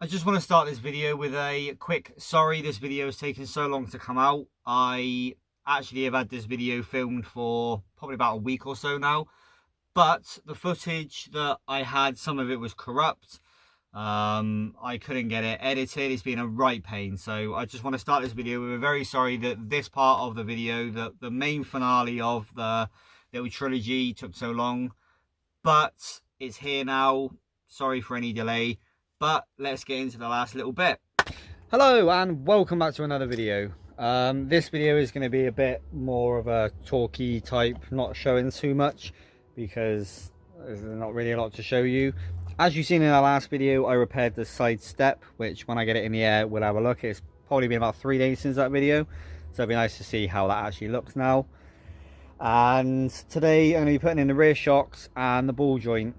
I just want to start this video with a quick sorry this video has taken so long to come out. I actually have had this video filmed for probably about a week or so now, but the footage that I had, some of it was corrupt. I couldn't get it edited. It's been a right pain. So I just want to start this video with a very sorry that this part of the video, the main finale of the little trilogy, took so long, but it's here now. Sorry for any delay. But let's get into the last little bit. Hello and welcome back to another video. This video is going to be a bit more of a talky type, not showing too much because there's not really a lot to show you. As you've seen in our last video, I repaired the side step, which when I get it in the air we'll have a look. It's probably been about 3 days since that video, so it'll be nice to see how that actually looks now. And today I'm going to be putting in the rear shocks and the ball joint.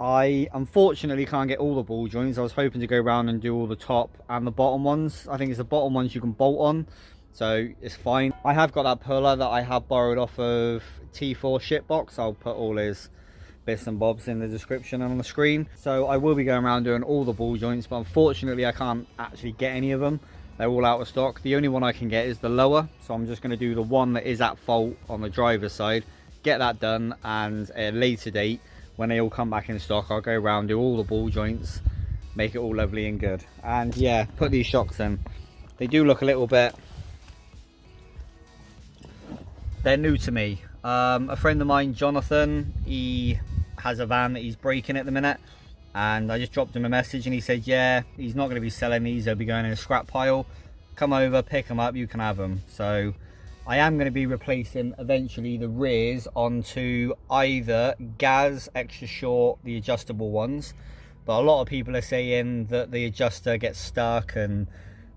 I unfortunately can't get all the ball joints. I was hoping to go around and do all the top and the bottom ones. I think it's the bottom ones you can bolt on, so it's fine. I have got that puller that I have borrowed off of T4 shipbox. I'll put all his bits and bobs in the description and on the screen. So I will be going around doing all the ball joints, but unfortunately I can't actually get any of them. They're all out of stock. The only one I can get is the lower, so I'm just going to do the one that is at fault on the driver's side, get that done, and at a later date when they all come back in stock, I'll go around, do all the ball joints, make it all lovely and good. And yeah, put these shocks in. They do look a little bit, they're new to me. A friend of mine, Jonathan, he has a van that he's breaking at the minute, and I just dropped him a message and he said yeah, he's not going to be selling these, they'll be going in a scrap pile. Come over, pick them up, you can have them. So I am going to be replacing eventually the rears onto either Gaz extra short, the adjustable ones, but a lot of people are saying that the adjuster gets stuck and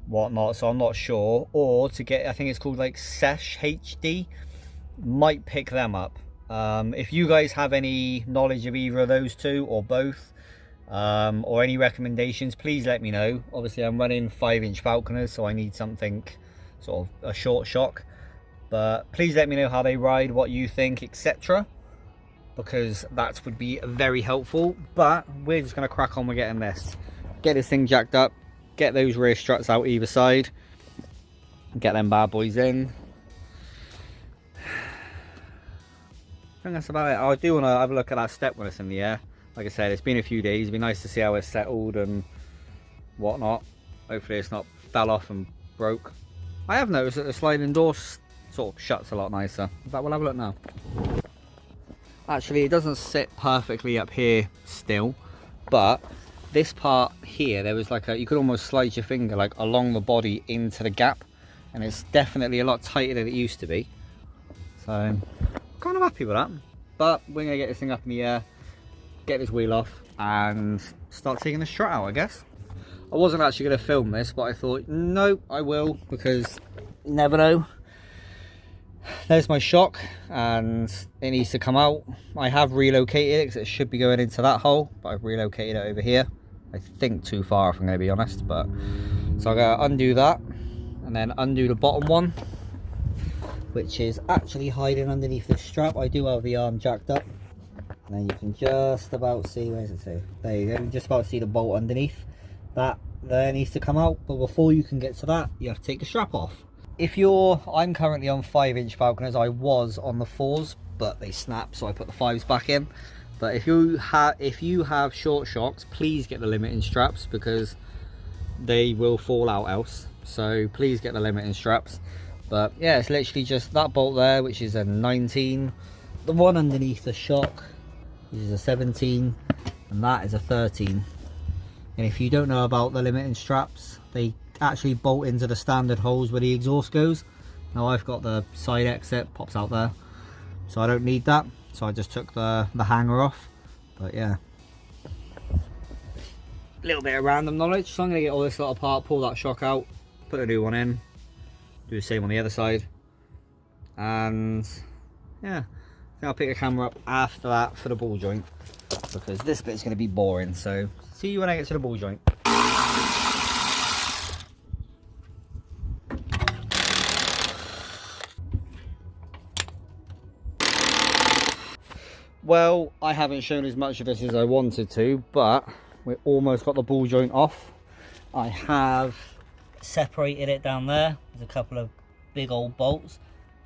whatnot, so I'm not sure. Or to get, I think it's called like Sesh HD, might pick them up. If you guys have any knowledge of either of those two or both, or any recommendations, please let me know. Obviously I'm running 5-inch Falconers, so I need something sort of a short shock. But please let me know how they ride, what you think, etc. because that would be very helpful. But we're just going to crack on with getting this. Get this thing jacked up, get those rear struts out either side, get them bad boys in. I think that's about it. I do want to have a look at that step when it's in the air. Like I said, it's been a few days. It'd be nice to see how it's settled and whatnot. Hopefully it's not fell off and broke. I have noticed that the sliding door sort of shuts a lot nicer. But we'll have a look now. Actually, it doesn't sit perfectly up here still, but this part here, there was like a, you could almost slide your finger like along the body into the gap, and it's definitely a lot tighter than it used to be. So I'm kind of happy with that. But we're gonna get this thing up in the air, get this wheel off, and start taking the strut out, I guess. I wasn't actually going to film this, but I thought no, I will, because you never know. There's my shock and it needs to come out. I have relocated it because it should be going into that hole, but I've relocated it over here. I think too far if I'm going to be honest, but so I'm going to undo that and then undo the bottom one, which is actually hiding underneath this strap. I do have the arm jacked up, and then you can just about see, where's it to? There you go, you can just about see the bolt underneath. That there needs to come out, but before you can get to that, you have to take the strap off. If you're, I'm currently on 5-inch Falconers. I was on the 4s, but they snapped, so I put the 5s back in. But if you have short shocks, please get the limiting straps because they will fall out else. So please get the limiting straps. But yeah, it's literally just that bolt there, which is a 19. The one underneath the shock is a 17, and that is a 13. And if you don't know about the limiting straps, they actually bolt into the standard holes where the exhaust goes. Now I've got the side exit, pops out there, so I don't need that. So I just took the hanger off. But yeah, a little bit of random knowledge. So I'm going to get all this lot apart, pull that shock out, put a new one in, do the same on the other side. And yeah, I think I'll pick the camera up after that for the ball joint, because this bit's going to be boring. So see you when I get to the ball joint. Well, I haven't shown as much of this as I wanted to, but we almost got the ball joint off. I have separated it down there. There's a couple of big old bolts,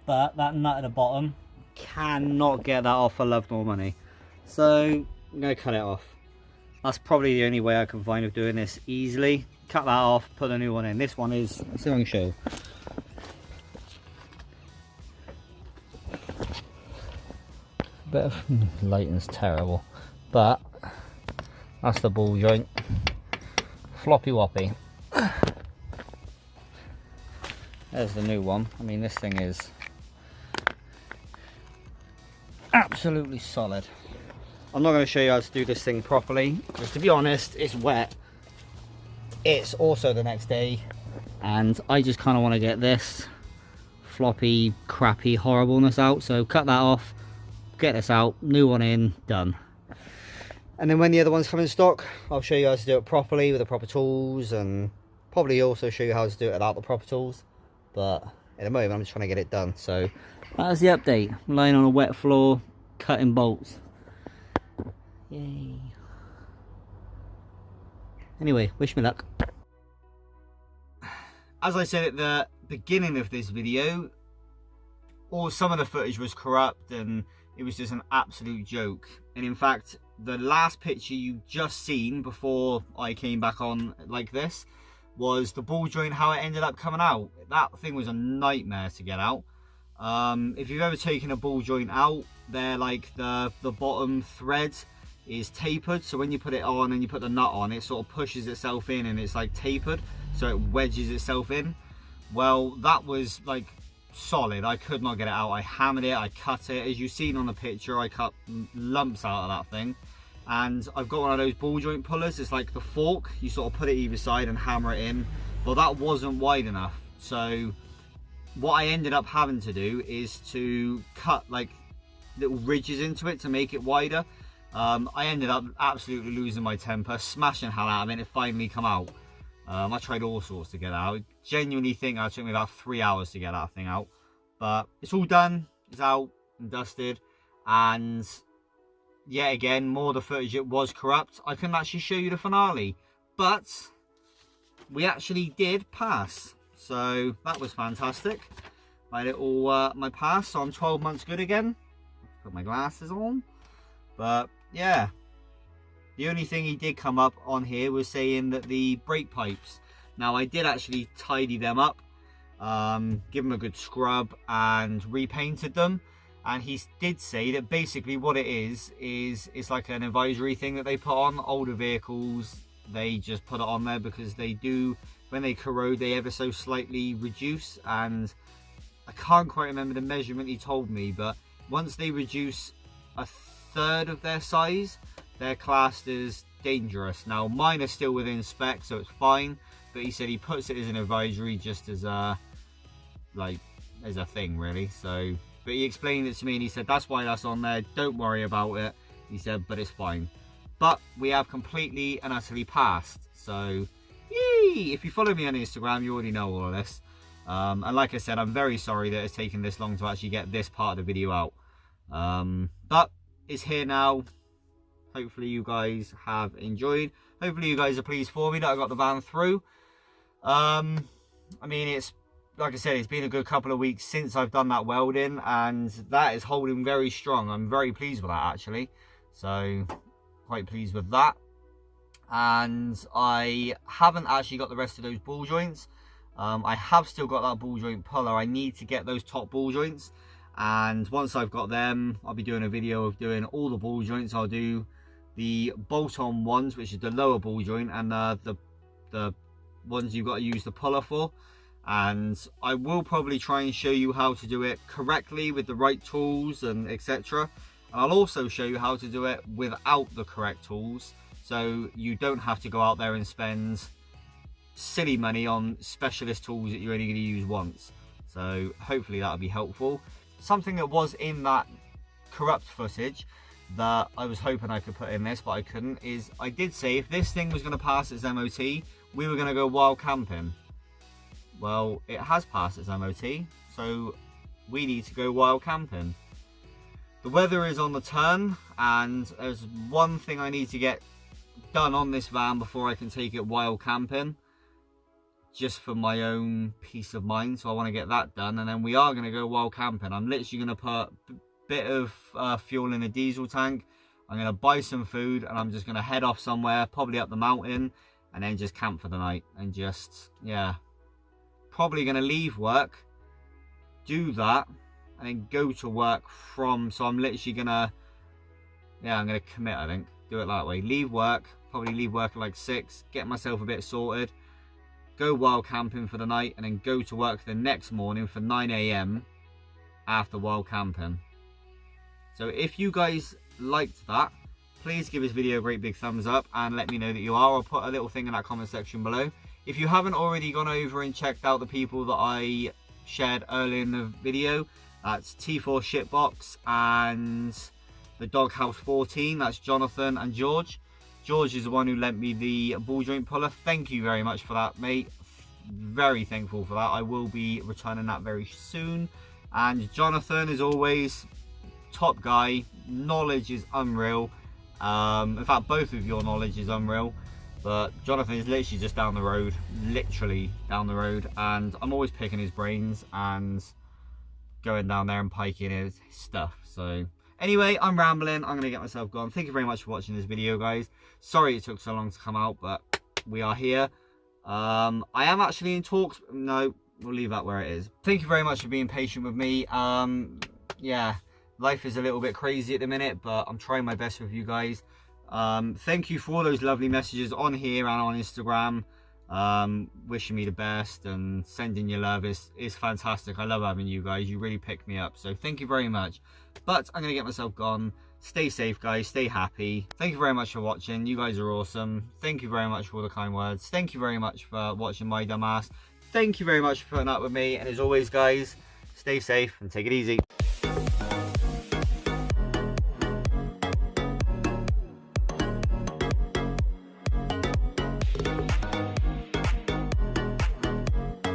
but that nut at the bottom, cannot get that off for love nor money. So I'm going to cut it off. That's probably the only way I can find of doing this easily. Cut that off, put a new one in. This one is, let's see if I can show you. Bit of lighting's terrible, but that's the ball joint. Floppy woppy. There's the new one. I mean, this thing is absolutely solid. I'm not going to show you how to do this thing properly, because to be honest, it's wet. It's also the next day, and I just kind of want to get this floppy, crappy horribleness out. So cut that off, get this out, new one in, done. And then when the other ones come in stock, I'll show you how to do it properly with the proper tools, and probably also show you how to do it without the proper tools. But at the moment, I'm just trying to get it done. So that's the update. I'm lying on a wet floor, cutting bolts. Yay. Anyway, wish me luck. As I said at the beginning of this video, some of the footage was corrupt and it was just an absolute joke. And in fact, the last picture you just seen before I came back on like this was the ball joint, how it ended up coming out. That thing was a nightmare to get out. If you've ever taken a ball joint out, they're like the bottom thread is tapered, so when you put it on and you put the nut on, it sort of pushes itself in and it's like tapered, so it wedges itself in. Well, that was like solid. I could not get it out. I hammered it, I cut it. As you've seen on the picture, I cut lumps out of that thing. And I've got one of those ball joint pullers. It's like the fork, you sort of put it either side and hammer it in. Well, that wasn't wide enough, so what I ended up having to do is to cut like little ridges into it to make it wider. I ended up absolutely losing my temper, smashing hell out of it, and it finally come out. I tried all sorts to get it out. I genuinely think it took me about 3 hours to get that thing out. But it's all done, it's out and dusted. And yet again, more of the footage, it was corrupt. I couldn't actually show you the finale. But we actually did pass. So that was fantastic. My little, my pass, so I'm 12 months good again. Put my glasses on. But yeah, the only thing he did come up on here was saying that the brake pipes, now I did actually tidy them up, give them a good scrub and repainted them, and he did say that basically what it is it's like an advisory thing that they put on older vehicles. They just put it on there because they do, when they corrode, they ever so slightly reduce, and I can't quite remember the measurement he told me, but once they reduce a third of their size, they're classed as dangerous. Now mine are still within spec, so it's fine, but he said he puts it as an advisory just as a as a thing really. So but he explained it to me and he said that's why that's on there, don't worry about it, he said, but it's fine. But we have completely and utterly passed, so yay! If you follow me on Instagram, you already know all of this. And like I said, I'm very sorry that it's taken this long to actually get this part of the video out, but it's here now. Hopefully you guys have enjoyed. Hopefully you guys are pleased for me that I got the van through. I mean, it's like I said, it's been a good couple of weeks since I've done that welding, and that is holding very strong. I'm very pleased with that actually, so quite pleased with that. And I haven't actually got the rest of those ball joints. I have still got that ball joint puller. I need to get those top ball joints, and once I've got them, I'll be doing a video of doing all the ball joints. I'll do the bolt-on ones, which is the lower ball joint, and the ones you've got to use the puller for. And I will probably try and show you how to do it correctly with the right tools and etc. And I'll also show you how to do it without the correct tools, so you don't have to go out there and spend silly money on specialist tools that you're only going to use once. So hopefully that'll be helpful. Something that was in that corrupt footage that I was hoping I could put in this, but I couldn't, is I did say if this thing was going to pass its MOT, we were going to go wild camping. Well, it has passed its MOT, so we need to go wild camping. The weather is on the turn, and there's one thing I need to get done on this van before I can take it wild camping. just for my own peace of mind. So I want to get that done, and then we are going to go wild camping. I'm literally going to put a bit of fuel in a diesel tank. I'm going to buy some food, and I'm just going to head off somewhere, probably up the mountain, and then just camp for the night. And just, yeah, probably going to leave work, do that, and then go to work from, so I'm literally going to, yeah, I'm going to commit, I think. Do it that way. Leave work, probably leave work at like 6, get myself a bit sorted, go wild camping for the night, and then go to work the next morning for 9 AM after wild camping. So if you guys liked that, please give this video a great big thumbs up and let me know that you are. I'll put a little thing in that comment section below. If you haven't already gone over and checked out the people that I shared earlier in the video, that's T4 Shitbox and the Doghouse 14, that's Jonathan and George. George is the one who lent me the ball joint puller. Thank you very much for that, mate. Very thankful for that. I will be returning that very soon. And Jonathan, as always, top guy. Knowledge is unreal. In fact, both of your knowledge is unreal. But Jonathan is literally just down the road. Literally down the road. And I'm always picking his brains and going down there and piking his stuff. So anyway, I'm rambling. I'm going to get myself gone. Thank you very much for watching this video, guys. Sorry it took so long to come out, but we are here. I am actually in talks. No, we'll leave that where it is. Thank you very much for being patient with me. Yeah, life is a little bit crazy at the minute, but I'm trying my best with you guys. Thank you for all those lovely messages on here and on Instagram. Wishing me the best and sending your love is fantastic. I love having you guys. You really pick me up, so thank you very much. But I'm gonna get myself gone. Stay safe, guys. Stay happy. Thank you very much for watching. You guys are awesome. Thank you very much for all the kind words. Thank you very much for watching my dumbass. Thank you very much for putting up with me, and as always, guys, stay safe and take it easy.